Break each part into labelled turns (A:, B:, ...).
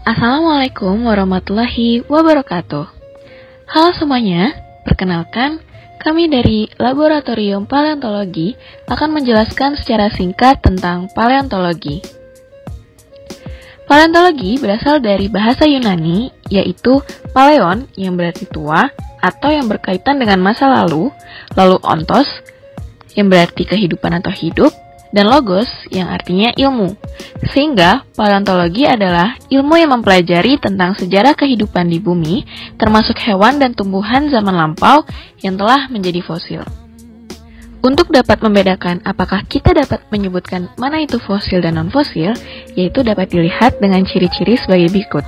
A: Assalamualaikum warahmatullahi wabarakatuh. Halo semuanya, perkenalkan, kami dari Laboratorium Paleontologi akan menjelaskan secara singkat tentang paleontologi. Paleontologi berasal dari bahasa Yunani, yaitu paleon yang berarti tua atau yang berkaitan dengan masa lalu ontos yang berarti kehidupan atau hidup, dan logos yang artinya ilmu. Sehingga paleontologi adalah ilmu yang mempelajari tentang sejarah kehidupan di bumi, termasuk hewan dan tumbuhan zaman lampau yang telah menjadi fosil. Untuk dapat membedakan apakah kita dapat menyebutkan mana itu fosil dan non-fosil, yaitu dapat dilihat dengan ciri-ciri sebagai berikut.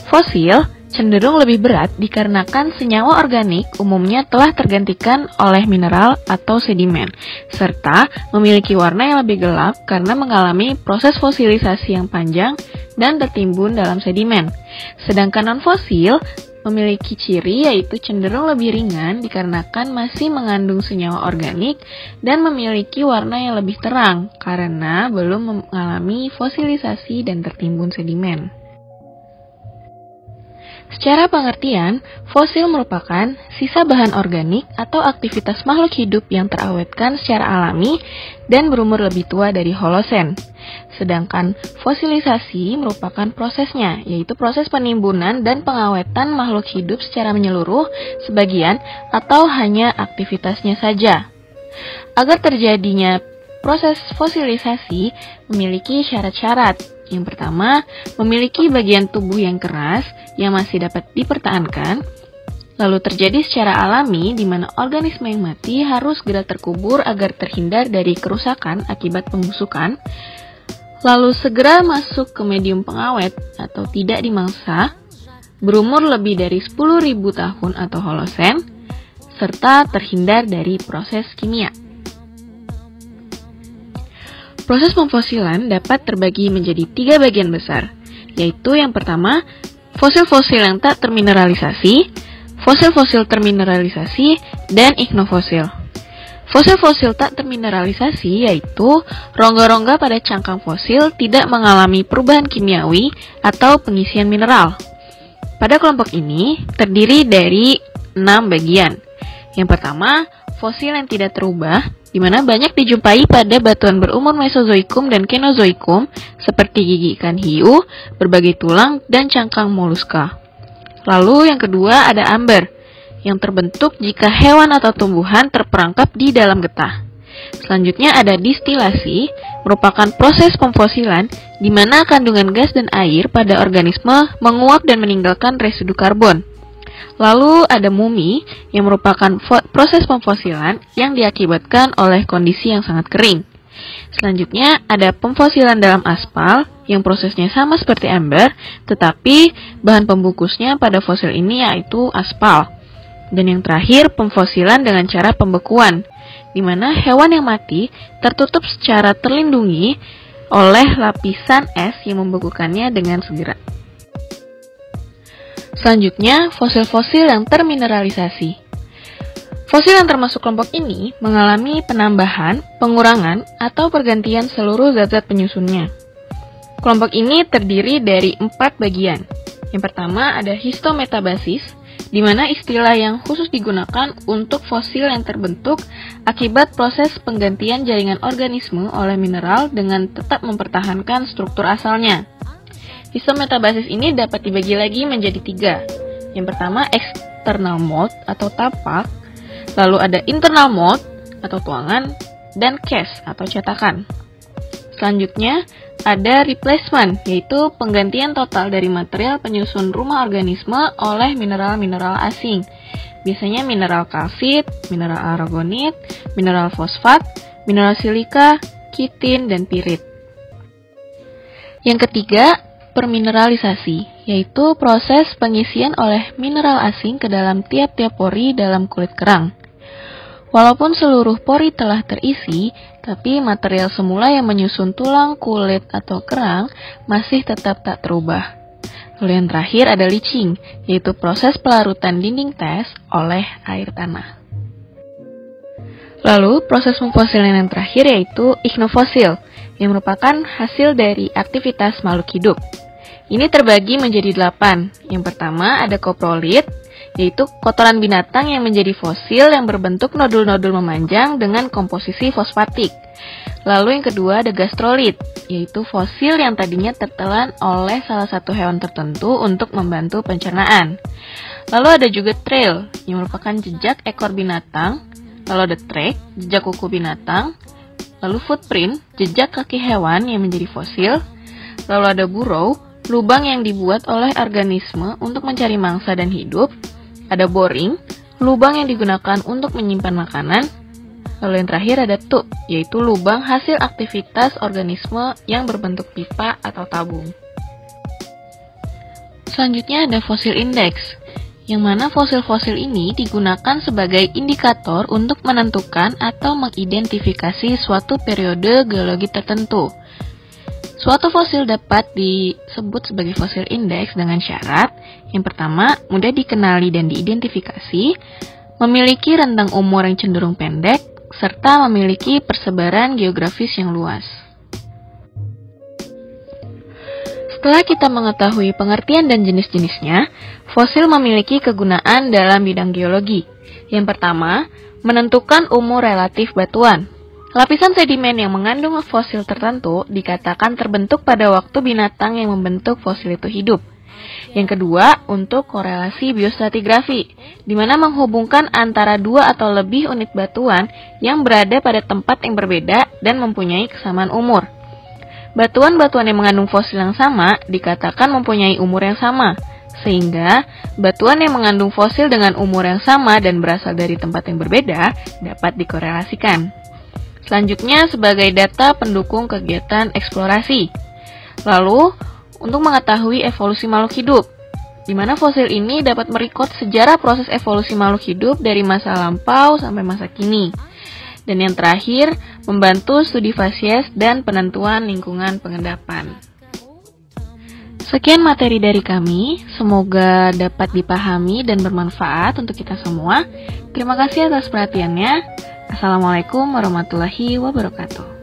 A: Fosil cenderung lebih berat dikarenakan senyawa organik umumnya telah tergantikan oleh mineral atau sedimen, serta memiliki warna yang lebih gelap karena mengalami proses fosilisasi yang panjang dan tertimbun dalam sedimen. Sedangkan non-fosil memiliki ciri yaitu cenderung lebih ringan dikarenakan masih mengandung senyawa organik dan memiliki warna yang lebih terang karena belum mengalami fosilisasi dan tertimbun sedimen. Secara pengertian, fosil merupakan sisa bahan organik atau aktivitas makhluk hidup yang terawetkan secara alami dan berumur lebih tua dari Holosen. Sedangkan fosilisasi merupakan prosesnya, yaitu proses penimbunan dan pengawetan makhluk hidup secara menyeluruh, sebagian, atau hanya aktivitasnya saja. Agar terjadinya proses fosilisasi memiliki syarat-syarat. Yang pertama, memiliki bagian tubuh yang keras yang masih dapat dipertahankan. Lalu terjadi secara alami di mana organisme yang mati harus segera terkubur agar terhindar dari kerusakan akibat pembusukan. Lalu segera masuk ke medium pengawet atau tidak dimangsa, berumur lebih dari 10.000 tahun atau Holosen, serta terhindar dari proses kimia. Proses pemfosilan dapat terbagi menjadi 3 bagian besar, yaitu yang pertama, fosil-fosil yang tak termineralisasi, fosil-fosil termineralisasi, dan ichnofosil. Fosil-fosil tak termineralisasi yaitu rongga-rongga pada cangkang fosil tidak mengalami perubahan kimiawi atau pengisian mineral. Pada kelompok ini terdiri dari 6 bagian. Yang pertama, fosil yang tidak terubah, di mana banyak dijumpai pada batuan berumur Mesozoikum dan Kenozoikum, seperti gigi ikan hiu, berbagai tulang, dan cangkang moluska. Lalu yang kedua ada amber, yang terbentuk jika hewan atau tumbuhan terperangkap di dalam getah. Selanjutnya ada distilasi, merupakan proses pemfosilan, di mana kandungan gas dan air pada organisme menguap dan meninggalkan residu karbon. Lalu ada mumi yang merupakan proses pemfosilan yang diakibatkan oleh kondisi yang sangat kering. Selanjutnya ada pemfosilan dalam aspal yang prosesnya sama seperti amber, tetapi bahan pembungkusnya pada fosil ini yaitu aspal. Dan yang terakhir pemfosilan dengan cara pembekuan, di mana hewan yang mati tertutup secara terlindungi oleh lapisan es yang membekukannya dengan segera. Selanjutnya, fosil-fosil yang termineralisasi. Fosil yang termasuk kelompok ini mengalami penambahan, pengurangan, atau pergantian seluruh zat-zat penyusunnya. Kelompok ini terdiri dari 4 bagian. Yang pertama ada histometabasis, di mana istilah yang khusus digunakan untuk fosil yang terbentuk akibat proses penggantian jaringan organisme oleh mineral dengan tetap mempertahankan struktur asalnya. Histometabasis ini dapat dibagi lagi menjadi 3. Yang pertama external mold atau tapak, lalu ada internal mold atau tuangan, dan cast atau cetakan. Selanjutnya ada replacement, yaitu penggantian total dari material penyusun rumah organisme oleh mineral-mineral asing. Biasanya mineral kalsit, mineral aragonit, mineral fosfat, mineral silika, kitin, dan pirit. Yang ketiga, permineralisasi, yaitu proses pengisian oleh mineral asing ke dalam tiap-tiap pori dalam kulit kerang. Walaupun seluruh pori telah terisi, tapi material semula yang menyusun tulang, kulit, atau kerang masih tetap tak terubah. Lalu yang terakhir ada leaching, yaitu proses pelarutan dinding tes oleh air tanah. Lalu proses pemfosilan yang terakhir yaitu ichnofosil, yang merupakan hasil dari aktivitas makhluk hidup. Ini terbagi menjadi 8. Yang pertama ada koprolit, yaitu kotoran binatang yang menjadi fosil yang berbentuk nodul-nodul memanjang dengan komposisi fosfatik. Lalu yang kedua ada gastrolit, yaitu fosil yang tadinya tertelan oleh salah satu hewan tertentu untuk membantu pencernaan. Lalu ada juga trail, yang merupakan jejak ekor binatang. Lalu ada track, jejak kuku binatang. Lalu footprint, jejak kaki hewan yang menjadi fosil. Lalu ada burrow, lubang yang dibuat oleh organisme untuk mencari mangsa dan hidup. Ada boring, lubang yang digunakan untuk menyimpan makanan. Lalu yang terakhir ada tube, yaitu lubang hasil aktivitas organisme yang berbentuk pipa atau tabung. Selanjutnya ada fosil index, yang mana fosil-fosil ini digunakan sebagai indikator untuk menentukan atau mengidentifikasi suatu periode geologi tertentu. Suatu fosil dapat disebut sebagai fosil indeks dengan syarat yang pertama, mudah dikenali dan diidentifikasi, memiliki rentang umur yang cenderung pendek, serta memiliki persebaran geografis yang luas. Setelah kita mengetahui pengertian dan jenis-jenisnya, fosil memiliki kegunaan dalam bidang geologi. Yang pertama, menentukan umur relatif batuan. Lapisan sedimen yang mengandung fosil tertentu dikatakan terbentuk pada waktu binatang yang membentuk fosil itu hidup. Yang kedua, untuk korelasi biostratigrafi, di mana menghubungkan antara dua atau lebih unit batuan yang berada pada tempat yang berbeda dan mempunyai kesamaan umur. Batuan-batuan yang mengandung fosil yang sama dikatakan mempunyai umur yang sama, sehingga batuan yang mengandung fosil dengan umur yang sama dan berasal dari tempat yang berbeda dapat dikorelasikan. Selanjutnya, sebagai data pendukung kegiatan eksplorasi. Lalu, untuk mengetahui evolusi makhluk hidup, di mana fosil ini dapat merekod sejarah proses evolusi makhluk hidup dari masa lampau sampai masa kini. Dan yang terakhir, membantu studi fasies dan penentuan lingkungan pengendapan. Sekian materi dari kami, semoga dapat dipahami dan bermanfaat untuk kita semua. Terima kasih atas perhatiannya. Assalamualaikum warahmatullahi wabarakatuh.